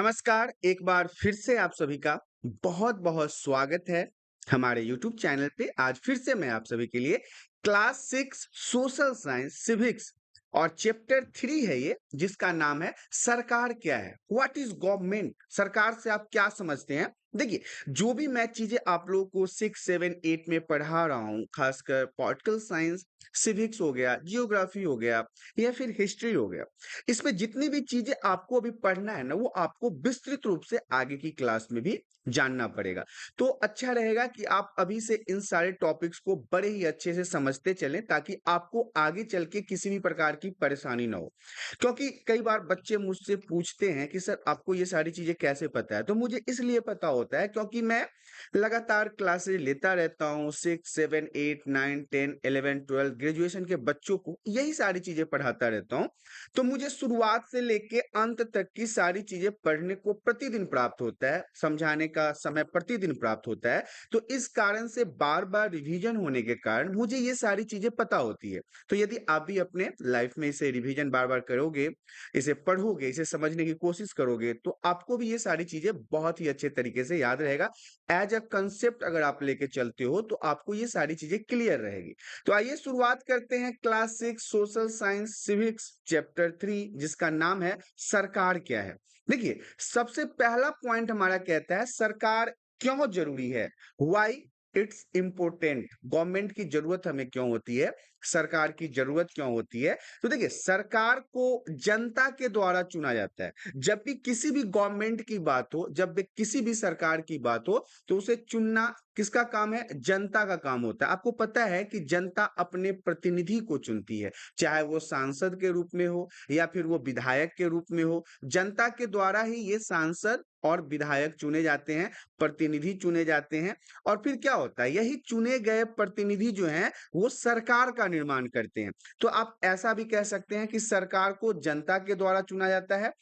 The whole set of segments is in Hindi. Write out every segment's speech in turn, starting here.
नमस्कार, एक बार फिर से आप सभी का बहुत-बहुत स्वागत है हमारे यूट्यूब चैनल पे। आज फिर से मैं आप सभी के लिए क्लास 6 सोशल साइंस सिविक्स और चैप्टर 3 है ये, जिसका नाम है सरकार क्या है? What is government? सरकार से आप क्या समझते हैं? देखिए, जो भी मैं चीज़ें आप लोगों को 6, 7, 8 में पढ़ा रहा हूँ, खासकर पॉलिटिकल साइंस, सिविक्स हो गया, जियोग्राफी हो गया या फिर हिस्ट्री हो गया। इसमें जितनी भी चीजें आपको अभी पढ़ना है ना, वो आपको विस्तृत रूप से आगे की क्लास में भी जानना पड़ेगा। तो अच्छा रहेगा कि आप अभी से इन सारे टॉपिक्स को बड़े ही अच्छे से समझते चलें, ताकि आपको आगे चल के किसी भी प्रकार की परेशानी ना हो। क्योंकि कई बार बच्चे मुझसे पूछते हैं कि सर आपको ये सारी चीजें कैसे पता है? तो मुझे इसलिए पता होता है क्योंकि मैं लगातार क्लासेस लेता रहता हूँ। 6, 7, 8, 9, 10, 11, 12 ग्रेजुएशन के बच्चों को यही सारी चीजें पढ़ाता रहता हूँ। तो मुझे शुरुआत से लेके अंत तक की सारी चीजें पढ़ने को प्रतिदिन प्राप्त होता है, समझाने का समय प्रतिदिन प्राप्त होता है। तो इस कारण से बार-बार रिवीजन होने के कारण मुझे ये सारी चीजें पता होती है। तो यदि आप भी अपने लाइफ में इसे रिवीजन बार-बार करोगे, इसे पढ़ोगे, इसे समझने की कोशिश करोगे, तो आपको भी ये सारी चीजें बहुत ही अच्छे तरीके से याद रहेगा। एज अ कंसेप्ट अगर आप लेके चलते हो, तो आपको ये सारी चीजें क्लियर रहेगी। तो आइए शुरुआत करते हैं class 6 social science civics chapter 3, जिसका नाम है सरकार क्या है। देखिए, सबसे पहला पॉइंट हमारा कहता है सरकार क्यों जरूरी है। Why it's important. गवर्नमेंट की जरूरत हमें क्यों होती है, सरकार की जरूरत क्यों होती है। तो देखिए, सरकार को जनता के द्वारा चुना जाता है। जब भी किसी भी गवर्नमेंट की बात हो, जब भी किसी भी सरकार की बात हो, तो उसे चुनना किसका काम है? जनता का काम होता है। आपको पता है कि जनता अपने प्रतिनिधि को चुनती है, चाहे वो सांसद के रूप में हो या फिर वो विधायक के रूप में हो। जनता के द्वारा ही ये सांसद और विधायक चुने जाते हैं, प्रतिनिधि चुने जाते हैं। और फिर क्या होता है? यही चुने गए प्रतिनिधि जो हैं, वो सरकार का निर्माण करते हैं। तो आप ऐसा भी कह सकते हैं कि सरकार को जनता के द्वारा चुना जाता है।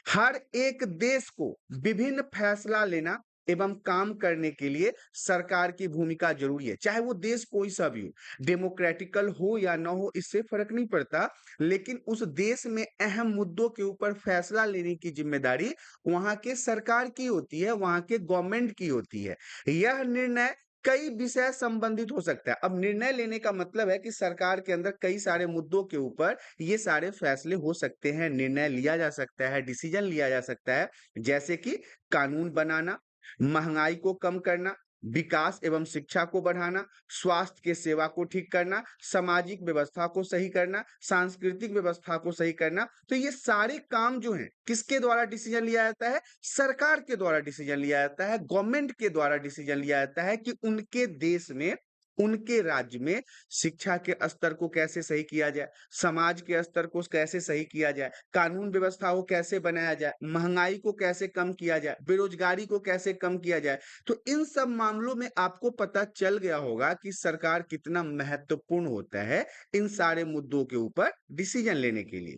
हर एक देश को विभिन्न फैसला लेना एवं काम करने के लिए सरकार की भूमिका जरूरी है, चाहे वो देश कोई सा भी हो। डेमोक्रेटिकल हो या ना हो, इससे फर्क नहीं पड़ता, लेकिन उस देश में अहम मुद्दों के ऊपर फैसला लेने की जिम्मेदारी वहां के सरकार की होती है, वहां के गवर्नमेंट की होती है। यह निर्णय कई विषय संबंधित हो सकता है। अब निर्णय लेने का मतलब है कि सरकार के अंदर कई सारे मुद्दों के ऊपर ये सारे फैसले हो सकते हैं, निर्णय लिया जा सकता है, डिसीजन लिया जा सकता है। जैसे कि कानून बनाना, महंगाई को कम करना, विकास एवं शिक्षा को बढ़ाना, स्वास्थ्य के सेवा को ठीक करना, सामाजिक व्यवस्था को सही करना, सांस्कृतिक व्यवस्था को सही करना। तो ये सारे काम जो हैं, किसके द्वारा डिसीजन लिया जाता है? सरकार के द्वारा डिसीजन लिया जाता है, गवर्नमेंट के द्वारा डिसीजन लिया जाता है कि उनके देश में, उनके राज्य में शिक्षा के स्तर को कैसे सही किया जाए, समाज के स्तर को कैसे सही किया जाए, कानून व्यवस्था को कैसे बनाया जाए, महंगाई को कैसे कम किया जाए, बेरोजगारी को कैसे कम किया जाए। तो इन सब मामलों में आपको पता चल गया होगा कि सरकार कितना महत्वपूर्ण होता है इन सारे मुद्दों के ऊपर डिसीजन लेने के लिए।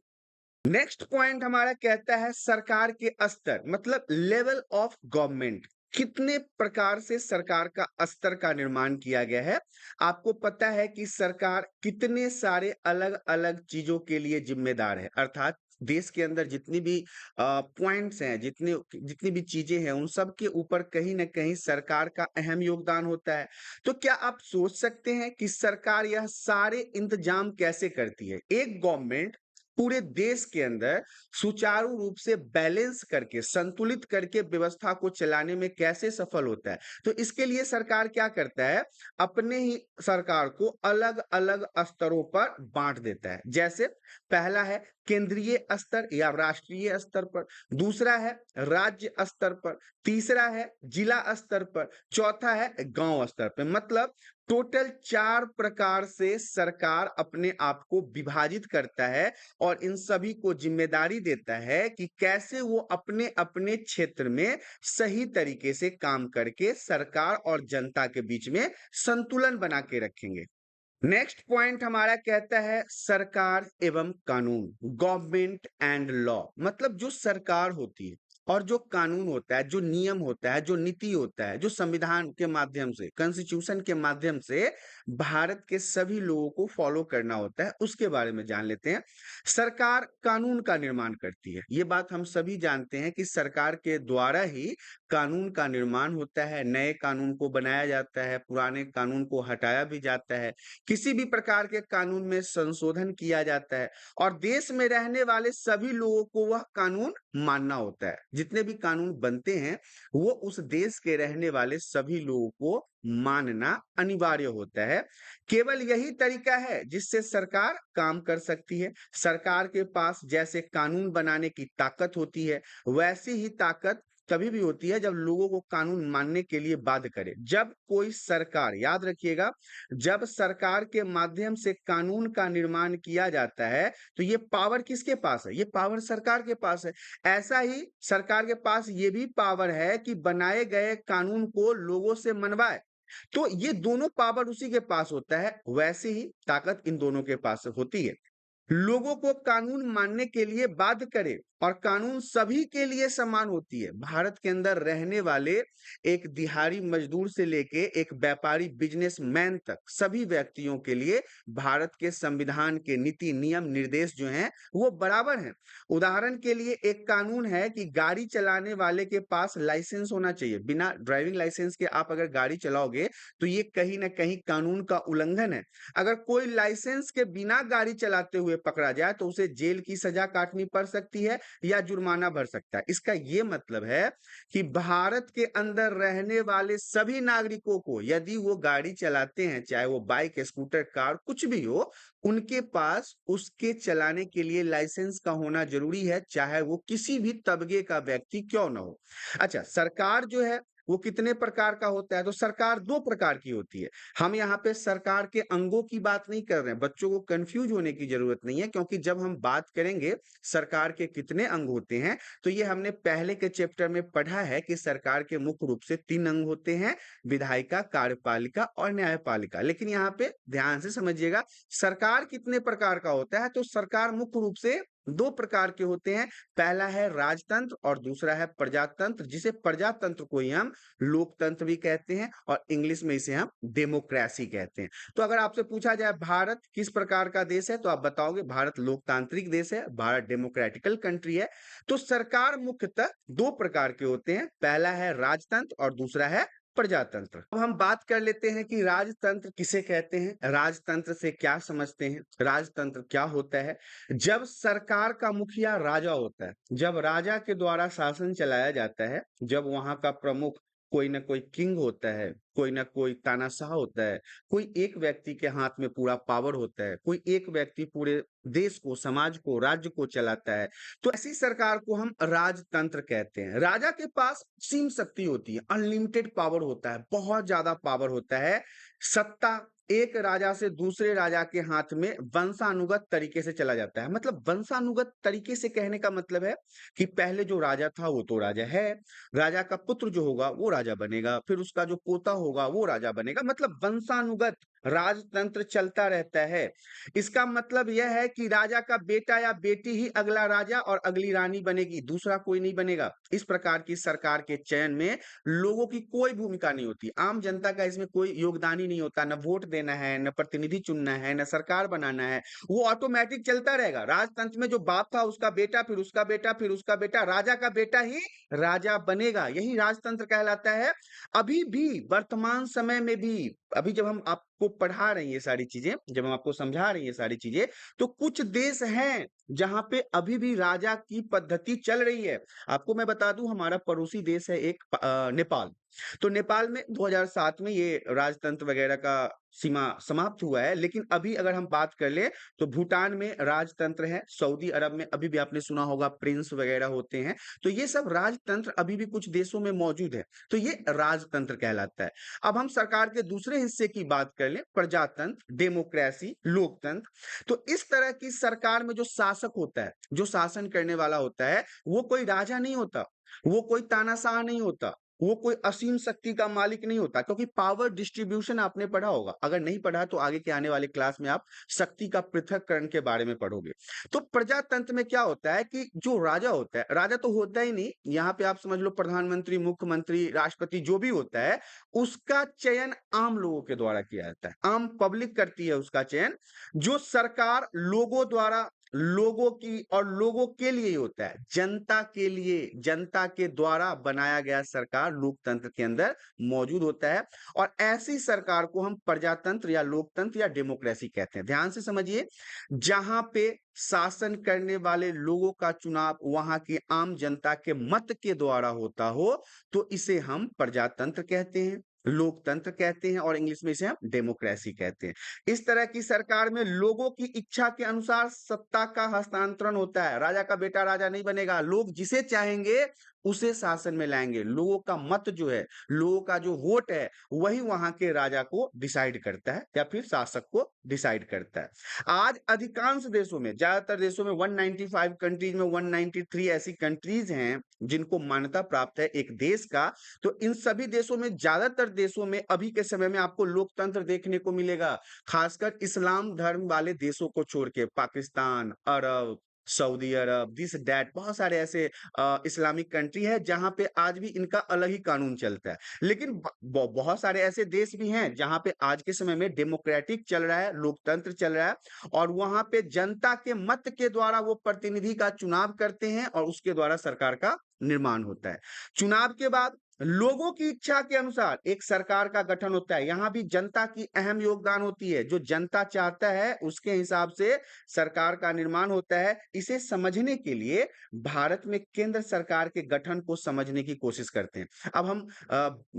नेक्स्ट पॉइंट हमारा कहता है सरकार के स्तर, मतलब लेवल ऑफ गवर्नमेंट। कितने प्रकार से सरकार का स्तर का निर्माण किया गया है। आपको पता है कि सरकार कितने सारे अलग-अलग चीजों के लिए जिम्मेदार है, अर्थात देश के अंदर जितनी भी पॉइंट्स हैं, जितनी जितनी भी चीजें हैं, उन सब के ऊपर कहीं न कहीं सरकार का अहम योगदान होता है। तो क्या आप सोच सकते हैं कि सरकार यह सारे इंतजाम कैसे करती है? एक गवर्नमेंट पूरे देश के अंदर सुचारू रूप से बैलेंस करके, संतुलित करके व्यवस्था को चलाने में कैसे सफल होता है। तो इसके लिए सरकार क्या करता है? अपने ही सरकार को अलग-अलग स्तरों पर बाँट देता है। जैसे पहला है केंद्रीय स्तर या राष्ट्रीय स्तर पर, दूसरा है राज्य स्तर पर, तीसरा है जिला स्तर पर, चौथा है गाँव स्तर पे। मतलब टोटल 4 प्रकार से सरकार अपने आप को विभाजित करता है और इन सभी को जिम्मेदारी देता है कि कैसे वो अपने-अपने क्षेत्र में सही तरीके से काम करके सरकार और जनता के बीच में संतुलन बना के रखेंगे। नेक्स्ट पॉइंट हमारा कहता है सरकार एवं कानून, गवर्नमेंट एंड लॉ। मतलब जो सरकार होती है और जो कानून होता है, जो नियम होता है, जो नीति होता है, जो संविधान के माध्यम से, कॉन्स्टिट्यूशन के माध्यम से भारत के सभी लोगों को फॉलो करना होता है, उसके बारे में जान लेते हैं। सरकार कानून का निर्माण करती है। ये बात हम सभी जानते हैं कि सरकार के द्वारा ही कानून का निर्माण होता है, नए कानून को बनाया जाता है, पुराने कानून को हटाया भी जाता है, किसी भी प्रकार के कानून में संशोधन किया जाता है और देश में रहने वाले सभी लोगों को वह कानून मानना होता है। जितने भी कानून बनते हैं, वो उस देश के रहने वाले सभी लोगों को मानना अनिवार्य होता है। केवल यही तरीका है जिससे सरकार काम कर सकती है। सरकार के पास जैसे कानून बनाने की ताकत होती है, वैसी ही ताकत तभी भी होती है जब लोगों को कानून मानने के लिए बाध्य करे। जब कोई सरकार, याद रखिएगा, जब सरकार के माध्यम से कानून का निर्माण किया जाता है, तो ये पावर किसके पास है? ये पावर सरकार के पास है। ऐसा ही सरकार के पास ये भी पावर है कि बनाए गए कानून को लोगों से मनवाए। तो ये दोनों पावर उसी के पास होता है, वैसे ही ताकत इन दोनों के पास होती है। लोगों को कानून मानने के लिए बाध्य करे और कानून सभी के लिए समान होती है। भारत के अंदर रहने वाले एक दिहाड़ी मजदूर से लेके एक व्यापारी बिजनेसमैन तक सभी व्यक्तियों के लिए भारत के संविधान के नीति नियम निर्देश जो हैं वो बराबर हैं। उदाहरण के लिए एक कानून है कि गाड़ी चलाने वाले के पास लाइसेंस होना चाहिए। बिना ड्राइविंग लाइसेंस के आप अगर गाड़ी चलाओगे तो ये कहीं ना कहीं कानून का उल्लंघन है। अगर कोई लाइसेंस के बिना गाड़ी चलाते हुए पकड़ा जाए तो उसे जेल की सजा काटनी पड़ सकती है या जुर्माना भर सकता है। इसका ये मतलब है कि भारत के अंदर रहने वाले सभी नागरिकों को, यदि वो गाड़ी चलाते हैं, चाहे वो बाइक, स्कूटर, कार, कुछ भी हो, उनके पास उसके चलाने के लिए लाइसेंस का होना जरूरी है, चाहे वो किसी भी तबके का व्यक्ति क्यों ना हो। अच्छा, सरकार जो है वो कितने प्रकार का होता है? तो सरकार दो प्रकार की होती है। हम यहाँ पे सरकार के अंगों की बात नहीं कर रहे हैं। बच्चों को कंफ्यूज होने की जरूरत नहीं है, क्योंकि जब हम बात करेंगे सरकार के कितने अंग होते हैं, तो ये हमने पहले के चैप्टर में पढ़ा है कि सरकार के मुख्य रूप से 3 अंग होते हैं: विधायिका, कार्यपालिका और न्यायपालिका। लेकिन यहाँ पे ध्यान से समझिएगा, सरकार कितने प्रकार का होता है? तो सरकार मुख्य रूप से 2 प्रकार के होते हैं। पहला है राजतंत्र और दूसरा है प्रजातंत्र, जिसे प्रजातंत्र को ही हम लोकतंत्र भी कहते हैं और इंग्लिश में इसे हम डेमोक्रेसी कहते हैं। तो अगर आपसे पूछा जाए भारत किस प्रकार का देश है, तो आप बताओगे भारत लोकतांत्रिक देश है, भारत डेमोक्रेटिकल कंट्री है। तो सरकार मुख्यतः 2 प्रकार के होते हैं, पहला है राजतंत्र और दूसरा है प्रजातंत्र। अब हम बात कर लेते हैं कि राजतंत्र किसे कहते हैं, राजतंत्र से क्या समझते हैं, राजतंत्र क्या होता है। जब सरकार का मुखिया राजा होता है, जब राजा के द्वारा शासन चलाया जाता है, जब वहां का प्रमुख कोई ना कोई किंग होता है, कोई ना कोई तानाशाह होता है, कोई एक व्यक्ति के हाथ में पूरा पावर होता है, कोई एक व्यक्ति पूरे देश को, समाज को, राज्य को चलाता है, तो ऐसी सरकार को हम राजतंत्र कहते हैं। राजा के पास सीम शक्ति होती है, अनलिमिटेड पावर होता है, बहुत ज्यादा पावर होता है। सत्ता एक राजा से दूसरे राजा के हाथ में वंशानुगत तरीके से चला जाता है। मतलब वंशानुगत तरीके से कहने का मतलब है कि पहले जो राजा था वो तो राजा है, राजा का पुत्र जो होगा वो राजा बनेगा, फिर उसका जो पोता होगा वो राजा बनेगा। मतलब वंशानुगत राजतंत्र चलता रहता है। इसका मतलब यह है कि राजा का बेटा या बेटी ही अगला राजा और अगली रानी बनेगी, दूसरा कोई नहीं बनेगा। इस प्रकार की सरकार के चयन में लोगों की कोई भूमिका नहीं होती, आम जनता का इसमें कोई योगदान ही नहीं होता। न वोट देना है, न प्रतिनिधि चुनना है, न सरकार बनाना है, वो ऑटोमेटिक चलता रहेगा। राजतंत्र में जो बाप था उसका बेटा, फिर उसका बेटा, फिर उसका बेटा, राजा का बेटा ही राजा बनेगा, यही राजतंत्र कहलाता है। अभी भी वर्तमान समय में भी, अभी जब हम आपको पढ़ा रही है सारी चीजें, जब हम आपको समझा रही है सारी चीजें, तो कुछ देश हैं जहां पे अभी भी राजा की पद्धति चल रही है। आपको मैं बता दूं, हमारा पड़ोसी देश है एक नेपाल। तो नेपाल में 2007 में ये राजतंत्र वगैरह का सीमा समाप्त हुआ है। लेकिन अभी अगर हम बात कर ले तो भूटान में राजतंत्र है, सऊदी अरब में अभी भी आपने सुना होगा प्रिंस वगैरह होते हैं। तो ये सब राजतंत्र अभी भी कुछ देशों में मौजूद है, तो ये राजतंत्र कहलाता है। अब हम सरकार के दूसरे हिस्से की बात कर ले, प्रजातंत्र, डेमोक्रेसी, लोकतंत्र। तो इस तरह की सरकार में जो शासक होता है, जो शासन करने वाला होता है, वो कोई राजा नहीं होता, वो कोई तानाशाह नहीं होता, वो कोई असीम शक्ति का मालिक नहीं होता, क्योंकि पावर डिस्ट्रीब्यूशन आपने पढ़ा होगा। अगर नहीं पढ़ा तो आगे के आने वाले क्लास में आप शक्ति का पृथक्करण के बारे में पढ़ोगे। तो प्रजातंत्र में क्या होता है कि जो राजा होता है, राजा तो होता ही नहीं, यहाँ पे आप समझ लो प्रधानमंत्री, मुख्यमंत्री, राष्ट्रपति जो भी होता है, उसका चयन आम लोगों के द्वारा किया जाता है। आम पब्लिक करती है उसका चयन। जो सरकार लोगों द्वारा, लोगों की और लोगों के लिए ही होता है, जनता के लिए, जनता के द्वारा बनाया गया सरकार लोकतंत्र के अंदर मौजूद होता है। और ऐसी सरकार को हम प्रजातंत्र या लोकतंत्र या डेमोक्रेसी कहते हैं। ध्यान से समझिए, जहां पे शासन करने वाले लोगों का चुनाव वहां की आम जनता के मत के द्वारा होता हो, तो इसे हम प्रजातंत्र कहते हैं, लोकतंत्र कहते हैं, और इंग्लिश में इसे हम डेमोक्रेसी कहते हैं। इस तरह की सरकार में लोगों की इच्छा के अनुसार सत्ता का हस्तांतरण होता है। राजा का बेटा राजा नहीं बनेगा, लोग जिसे चाहेंगे उसे शासन में लाएंगे। लोगों का मत जो है, लोगों का जो वोट है, वही वहां के राजा को डिसाइड करता है या फिर शासक को डिसाइड करता है। आज अधिकांश देशों में, ज्यादातर देशों में 195 कंट्रीज में 193 ऐसी कंट्रीज हैं जिनको मान्यता प्राप्त है एक देश का। तो इन सभी देशों में, ज्यादातर देशों में अभी के समय में आपको लोकतंत्र देखने को मिलेगा, खासकर इस्लाम धर्म वाले देशों को छोड़ के। पाकिस्तान, अरब, सऊदी अरब, दिस दैट, बहुत सारे ऐसे इस्लामिक कंट्री है जहां पे आज भी इनका अलग ही कानून चलता है। लेकिन बहुत सारे ऐसे देश भी हैं जहां पे आज के समय में डेमोक्रेटिक चल रहा है, लोकतंत्र चल रहा है, और वहां पे जनता के मत के द्वारा वो प्रतिनिधि का चुनाव करते हैं और उसके द्वारा सरकार का निर्माण होता है। चुनाव के बाद लोगों की इच्छा के अनुसार एक सरकार का गठन होता है। यहां भी जनता की अहम योगदान होती है। जो जनता चाहता है उसके हिसाब से सरकार का निर्माण होता है। इसे समझने के लिए भारत में केंद्र सरकार के गठन को समझने की कोशिश करते हैं। अब हम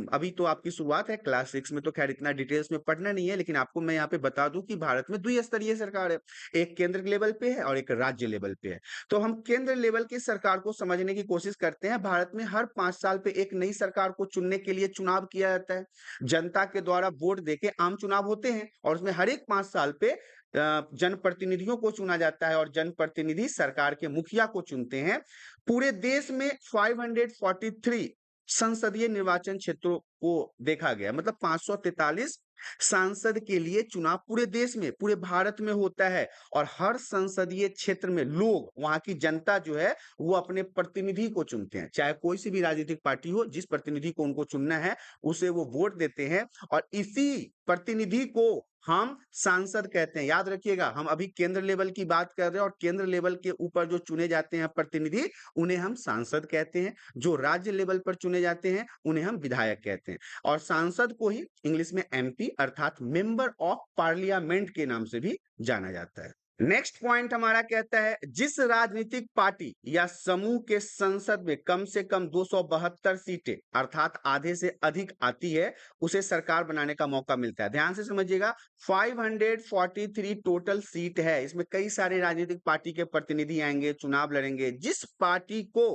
अभी तो आपकी शुरुआत है, क्लास 6 में तो खैर इतना डिटेल्स में पढ़ना नहीं है, लेकिन आपको मैं यहाँ पे बता दूं कि भारत में द्विस्तरीय सरकार है। एक केंद्र लेवल पे है और एक राज्य लेवल पे है। तो हम केंद्र लेवल की सरकार को समझने की कोशिश करते हैं। भारत में हर 5 साल पे एक नई सरकार को चुनने के लिए चुनाव किया जाता है। जनता के द्वारा वोट देके आम चुनाव होते हैं और उसमें हर एक 5 साल पे जनप्रतिनिधियों को चुना जाता है और जनप्रतिनिधि सरकार के मुखिया को चुनते हैं। पूरे देश में 543 संसदीय निर्वाचन क्षेत्रों को देखा गया, मतलब 543 सांसद के लिए चुनाव पूरे देश में, पूरे भारत में होता है। और हर संसदीय क्षेत्र में लोग, वहां की जनता जो है, वो अपने प्रतिनिधि को चुनते हैं। चाहे कोई सी भी राजनीतिक पार्टी हो, जिस प्रतिनिधि को उनको चुनना है उसे वो वोट देते हैं, और इसी प्रतिनिधि को हम सांसद कहते हैं। याद रखिएगा, हम अभी केंद्र लेवल की बात कर रहे हैं, और केंद्र लेवल के ऊपर जो चुने जाते हैं प्रतिनिधि, उन्हें हम सांसद कहते हैं। जो राज्य लेवल पर चुने जाते हैं उन्हें हम विधायक कहते हैं। और सांसद को ही इंग्लिश में एमपी अर्थात मेंबर ऑफ पार्लियामेंट के नाम से भी जाना जाता है। नेक्स्ट पॉइंट हमारा कहता है, जिस राजनीतिक पार्टी या समूह के संसद में कम से कम 272 सीटें अर्थात आधे से अधिक आती है, उसे सरकार बनाने का मौका मिलता है। ध्यान से समझिएगा, 543 टोटल सीट है। इसमें कई सारे राजनीतिक पार्टी के प्रतिनिधि आएंगे, चुनाव लड़ेंगे। जिस पार्टी को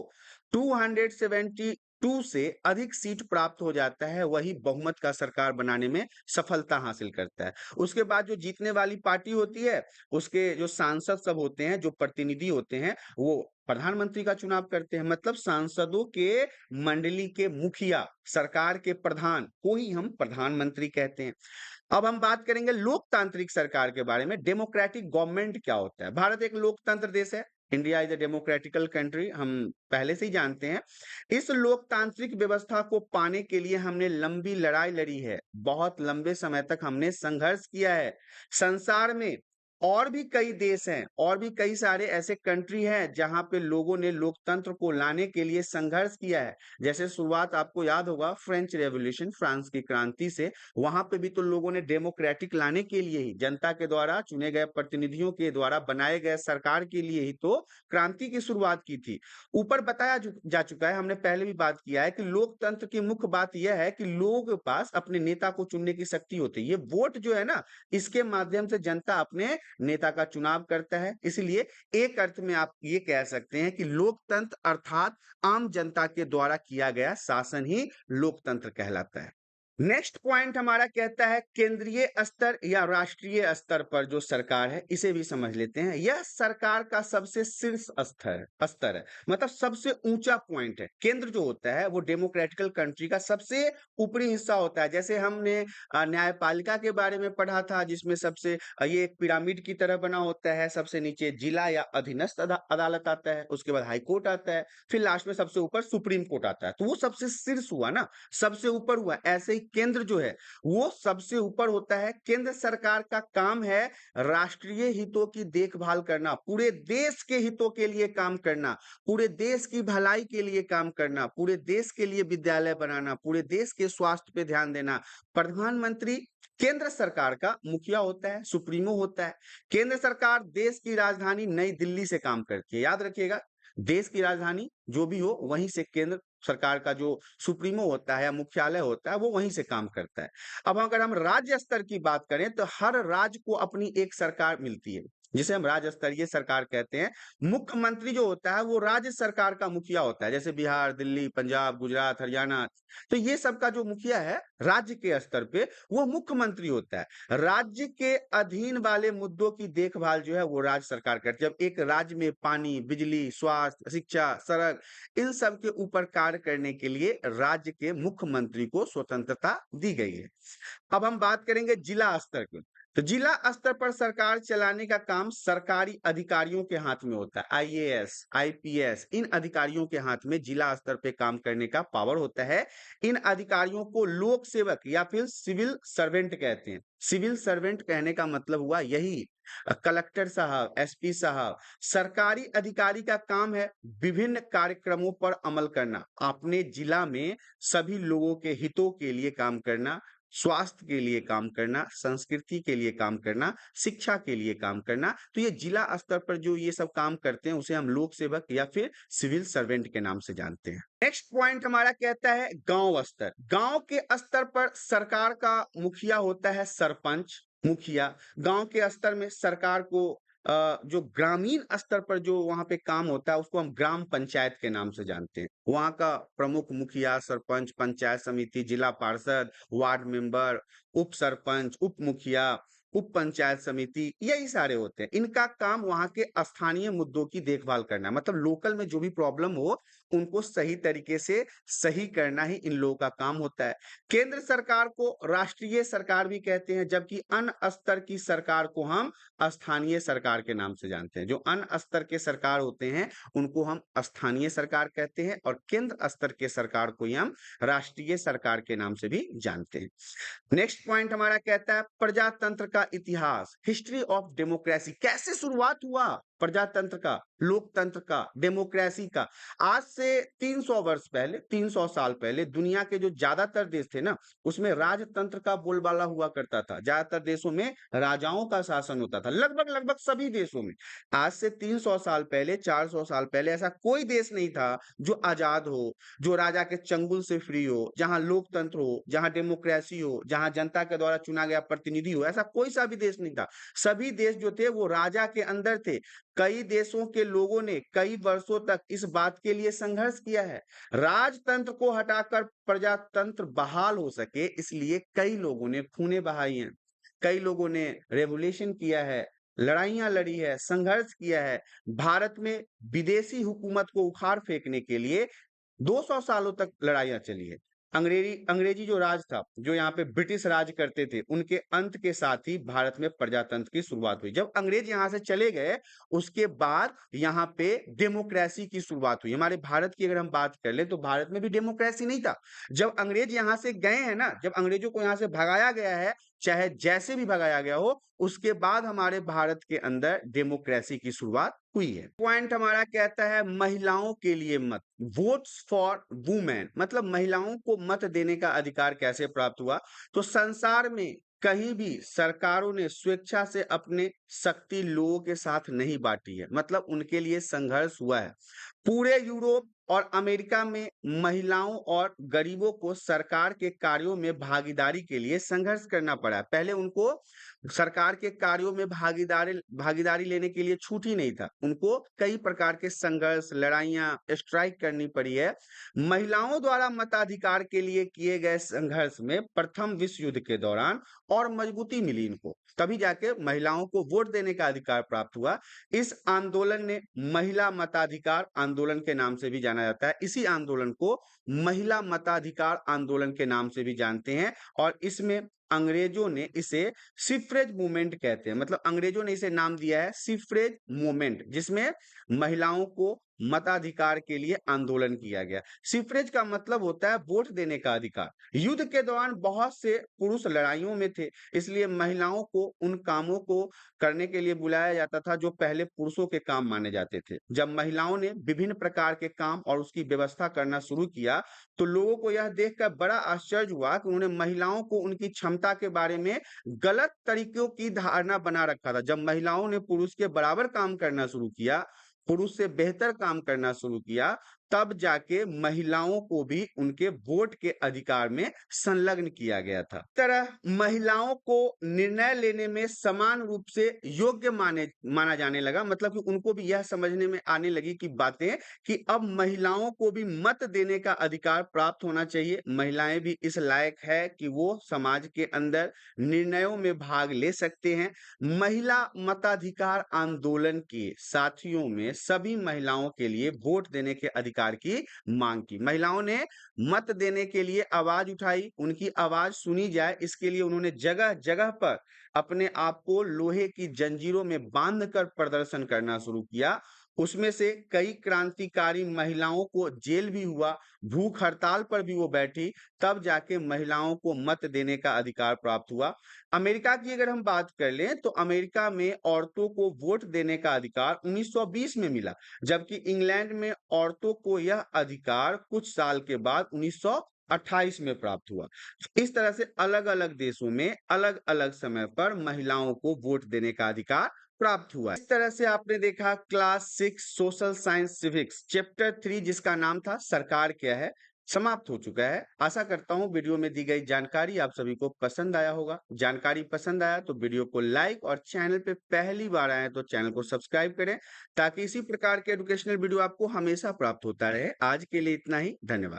272 से अधिक सीट प्राप्त हो जाता है, वही बहुमत का सरकार बनाने में सफलता हासिल करता है। उसके बाद जो जीतने वाली पार्टी होती है, उसके जो सांसद सब होते हैं, जो प्रतिनिधि होते हैं, वो प्रधानमंत्री का चुनाव करते हैं। मतलब सांसदों के मंडली के मुखिया, सरकार के प्रधान को ही हम प्रधानमंत्री कहते हैं। अब हम बात करेंगे लोकतांत्रिक सरकार के बारे में। डेमोक्रेटिक गवर्नमेंट क्या होता है? भारत एक लोकतंत्र देश है। India is a democratical country, हम पहले से ही जानते हैं। इस लोकतांत्रिक व्यवस्था को पाने के लिए हमने लंबी लड़ाई लड़ी है। बहुत लंबे समय तक हमने संघर्ष किया है। संसार में और भी कई देश हैं, और भी कई सारे ऐसे कंट्री हैं जहां पे लोगों ने लोकतंत्र को लाने के लिए संघर्ष किया है। जैसे शुरुआत आपको याद होगा फ्रेंच रेवोल्यूशन, फ्रांस की क्रांति से। वहां पे भी तो लोगों ने डेमोक्रेटिक लाने के लिए ही, जनता के द्वारा चुने गए प्रतिनिधियों के द्वारा बनाए गए सरकार के लिए ही तो क्रांति की शुरुआत की थी। ऊपर बताया जा चुका है, हमने पहले भी बात किया है कि लोकतंत्र की मुख्य बात यह है कि लोगों के पास अपने नेता को चुनने की शक्ति होती है। ये वोट जो है ना, इसके माध्यम से जनता अपने नेता का चुनाव करता है। इसलिए एक अर्थ में आप ये कह सकते हैं कि लोकतंत्र अर्थात आम जनता के द्वारा किया गया शासन ही लोकतंत्र कहलाता है। नेक्स्ट पॉइंट हमारा कहता है केंद्रीय स्तर या राष्ट्रीय स्तर पर जो सरकार है इसे भी समझ लेते हैं। यह सरकार का सबसे शीर्ष स्तर है, मतलब सबसे ऊंचा पॉइंट है। केंद्र जो होता है वो डेमोक्रेटिकल कंट्री का सबसे ऊपरी हिस्सा होता है। जैसे हमने न्यायपालिका के बारे में पढ़ा था, जिसमें सबसे ये एक पिरामिड की तरह बना होता है। सबसे नीचे जिला या अधीनस्थ अदालत आता है, उसके बाद हाई कोर्ट आता है, फिर लास्ट में सबसे ऊपर सुप्रीम कोर्ट आता है। तो वो सबसे शीर्ष हुआ ना, सबसे ऊपर हुआ। ऐसे ही केंद्र जो है वो सबसे ऊपर होता है। केंद्र सरकार का काम है राष्ट्रीय हितों की देखभाल करना, पूरे देश के हितों के लिए काम करना, पूरे देश की भलाई के लिए काम करना, पूरे देश के लिए विद्यालय बनाना, पूरे देश के स्वास्थ्य पे ध्यान देना। प्रधानमंत्री केंद्र सरकार का मुखिया होता है, सुप्रीमो होता है। केंद्र सरकार देश की राजधानी नई दिल्ली से काम करती है, याद रखिएगा। देश की राजधानी जो भी हो वहीं से केंद्र सरकार का जो सुप्रीमो होता है या मुख्यालय होता है वो वहीं से काम करता है। अब अगर हम राज्य स्तर की बात करें तो हर राज्य को अपनी एक सरकार मिलती है, जिसे हम राज्य स्तरीय सरकार कहते हैं। मुख्यमंत्री जो होता है वो राज्य सरकार का मुखिया होता है, जैसे बिहार, दिल्ली, पंजाब, गुजरात, हरियाणा। तो ये सबका जो मुखिया है राज्य के स्तर पे वो मुख्यमंत्री होता है। राज्य के अधीन वाले मुद्दों की देखभाल जो है वो राज्य सरकार करती है। जब एक राज्य में पानी, बिजली, स्वास्थ्य, शिक्षा, सड़क, इन सब के ऊपर कार्य करने के लिए राज्य के मुख्यमंत्री को स्वतंत्रता दी गई है। अब हम बात करेंगे जिला स्तर की। तो जिला स्तर पर सरकार चलाने का काम सरकारी अधिकारियों के हाथ में होता है। आईएएस, आईपीएस, इन अधिकारियों के हाथ में जिला स्तर पे काम करने का पावर होता है। इन अधिकारियों को लोक सेवक या फिर सिविल सर्वेंट कहते हैं। सिविल सर्वेंट कहने का मतलब हुआ यही। कलेक्टर साहब, एसपी साहब, सरकारी अधिकारी का काम है विभिन्न कार्यक्रमों पर अमल करना, अपने जिला में सभी लोगों के हितों के लिए काम करना, स्वास्थ्य के लिए काम करना, संस्कृति के लिए काम करना, शिक्षा के लिए काम करना। तो ये जिला स्तर पर जो ये सब काम करते हैं उसे हम लोक सेवक या फिर सिविल सर्वेंट के नाम से जानते हैं। नेक्स्ट पॉइंट हमारा कहता है गांव स्तर। गांव के स्तर पर सरकार का मुखिया होता है सरपंच, मुखिया। गांव के स्तर में सरकार को जो ग्रामीण स्तर पर जो वहां पे काम होता है उसको हम ग्राम पंचायत के नाम से जानते हैं। वहां का प्रमुख मुखिया, सरपंच, पंचायत समिति, जिला पार्षद, वार्ड मेंबर, उप सरपंच, उप मुखिया, उप पंचायत समिति, यही सारे होते हैं। इनका काम वहां के स्थानीय मुद्दों की देखभाल करना है, मतलब लोकल में जो भी प्रॉब्लम हो उनको सही तरीके से सही करना ही इन लोगों का काम होता है। केंद्र सरकार को राष्ट्रीय सरकार भी कहते हैं, जबकि अन्य स्तर की सरकार को हम स्थानीय सरकार के नाम से जानते हैं। जो अन्य स्तर के सरकार होते हैं उनको हम स्थानीय सरकार कहते हैं, और केंद्र स्तर के सरकार को ही हम राष्ट्रीय सरकार के नाम से भी जानते हैं। नेक्स्ट पॉइंट हमारा कहता है प्रजातंत्र का इतिहास, हिस्ट्री ऑफ डेमोक्रेसी। कैसे शुरुआत हुआ प्रजातंत्र का, लोकतंत्र का, डेमोक्रेसी का? आज से 300 वर्ष पहले, 300 साल पहले दुनिया के जो ज्यादातर देश थे ना उसमें राजतंत्र का बोलबाला हुआ करता था। ज्यादातर देशों में राजाओं का शासन होता था, लगभग लगभग सभी देशों में। आज से 300 साल पहले, 400 साल पहले ऐसा कोई देश नहीं था जो आजाद हो, जो राजा के चंगुल से फ्री हो, जहां लोकतंत्र हो, जहां डेमोक्रेसी हो, जहां जनता के द्वारा चुना गया प्रतिनिधि हो। ऐसा कोई सा भी देश नहीं था। सभी देश जो थे वो राजा के अंदर थे। कई देशों के लोगों ने कई वर्षों तक इस बात के लिए संघर्ष किया है राजतंत्र को हटाकर प्रजातंत्र बहाल हो सके, इसलिए कई लोगों ने खूनें बहाई हैं, कई लोगों ने रेवोल्यूशन किया है, लड़ाइयां लड़ी है, संघर्ष किया है। भारत में विदेशी हुकूमत को उखाड़ फेंकने के लिए 200 सालों तक लड़ाइयां चली है। अंग्रेजी जो राज था, जो यहाँ पे ब्रिटिश राज करते थे, उनके अंत के साथ ही भारत में प्रजातंत्र की शुरुआत हुई। जब अंग्रेज यहाँ से चले गए उसके बाद यहाँ पे डेमोक्रेसी की शुरुआत हुई। हमारे भारत की अगर हम बात कर ले तो भारत में भी डेमोक्रेसी नहीं था। जब अंग्रेज यहाँ से गए हैं ना, जब अंग्रेजों को यहाँ से भगाया गया है, चाहे जैसे भी भगाया गया हो, उसके बाद हमारे भारत के अंदर डेमोक्रेसी की शुरुआत हुई है। पॉइंट हमारा कहता है महिलाओं के लिए मत, वोट्स फॉर वुमेन, मतलब महिलाओं को मत देने का अधिकार कैसे प्राप्त हुआ? तो संसार में कहीं भी सरकारों ने स्वेच्छा से अपने शक्ति लोगों के साथ नहीं बांटी है, मतलब उनके लिए संघर्ष हुआ है। पूरे यूरोप, और अमेरिका में महिलाओं और गरीबों को सरकार के कार्यों में भागीदारी के लिए संघर्ष करना पड़ा। पहले उनको सरकार के कार्यों में भागीदारी भागीदारी लेने के लिए छूट ही नहीं था। उनको कई प्रकार के संघर्ष, लड़ाइयाँ, स्ट्राइक करनी पड़ी है। महिलाओं द्वारा मताधिकार के लिए किए गए संघर्ष में प्रथम विश्व युद्ध के दौरान और मजबूती मिली इनको। तभी जाके महिलाओं को वोट देने का अधिकार प्राप्त हुआ। इस आंदोलन ने महिला मताधिकार आंदोलन के नाम से भी जाना जाता है। इसी आंदोलन को महिला मताधिकार आंदोलन के नाम से भी जानते हैं और इसमें अंग्रेजों ने इसे सिफ्रेज मूवमेंट कहते हैं। मतलब अंग्रेजों ने इसे नाम दिया है सिफ्रेज मूवमेंट, जिसमें महिलाओं को मताधिकार के लिए आंदोलन किया गया। सिफ्रेज का मतलब होता है वोट देने का अधिकार। युद्ध के दौरान बहुत से पुरुष लड़ाइयों में थे, इसलिए महिलाओं को उन कामों को करने के लिए बुलाया जाता था जो पहले पुरुषों के काम माने जाते थे। जब महिलाओं ने विभिन्न प्रकार के काम और उसकी व्यवस्था करना शुरू किया तो लोगों को यह देखकर बड़ा आश्चर्य हुआ कि उन्होंने महिलाओं को उनकी क्षमता के बारे में गलत तरीकों की धारणा बना रखा था। जब महिलाओं ने पुरुष के बराबर काम करना शुरू किया, पुरुष से बेहतर काम करना शुरू किया, तब जाके महिलाओं को भी उनके वोट के अधिकार में संलग्न किया गया था। इस तरह महिलाओं को निर्णय लेने में समान रूप से योग्य माना जाने लगा। मतलब कि उनको भी यह समझने में आने लगी कि बातें कि अब महिलाओं को भी मत देने का अधिकार प्राप्त होना चाहिए। महिलाएं भी इस लायक है कि वो समाज के अंदर निर्णयों में भाग ले सकते हैं। महिला मताधिकार आंदोलन के साथियों में सभी महिलाओं के लिए वोट देने के अधिकार की मांग की। महिलाओं ने मत देने के लिए आवाज उठाई, उनकी आवाज सुनी जाए इसके लिए उन्होंने जगह-जगह पर अपने आप को लोहे की जंजीरों में बांधकर प्रदर्शन करना शुरू किया। उसमें से कई क्रांतिकारी महिलाओं को जेल भी हुआ, भूख हड़ताल पर भी वो बैठी, तब जाके महिलाओं को मत देने का अधिकार प्राप्त हुआ। अमेरिका की अगर हम बात कर लें तो अमेरिका में औरतों को वोट देने का अधिकार 1920 में मिला, जबकि इंग्लैंड में औरतों को यह अधिकार कुछ साल के बाद 1928 में प्राप्त हुआ। इस तरह से अलग-अलग देशों में अलग-अलग समय पर महिलाओं को वोट देने का अधिकार प्राप्त हुआ। इस तरह से आपने देखा class 6 social science civics chapter 3 जिसका नाम था सरकार क्या है, समाप्त हो चुका है। आशा करता हूँ वीडियो में दी गई जानकारी आप सभी को पसंद आया होगा। जानकारी पसंद आया तो वीडियो को लाइक और चैनल पे पहली बार आए तो चैनल को सब्सक्राइब करें ताकि इसी प्रकार के एजुकेशनल वीडियो आपको हमेशा प्राप्त होता रहे। आज के लिए इतना ही, धन्यवाद।